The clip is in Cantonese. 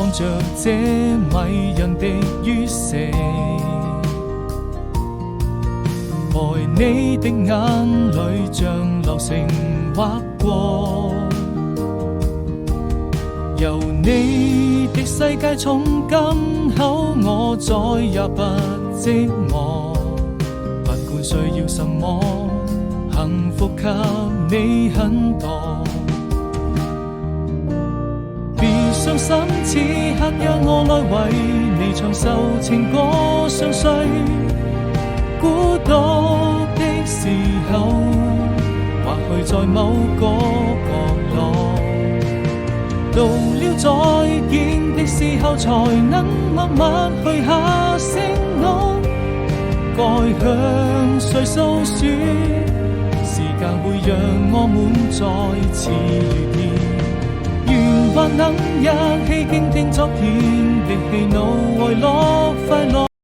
看着這迷人的於死，愛你的眼淚像流星劃過，由你的世界從今後我再也不寂寞，不管需要什麼，幸福給你很多。別傷心，此刻讓我來為你唱首情歌，相隨孤獨的時候，或許在某個角落，到了再見的時候，才能默默去下承諾，該向誰訴說？時間會讓我們再次遇見，願還能一起傾聽昨天的喜怒哀樂快樂。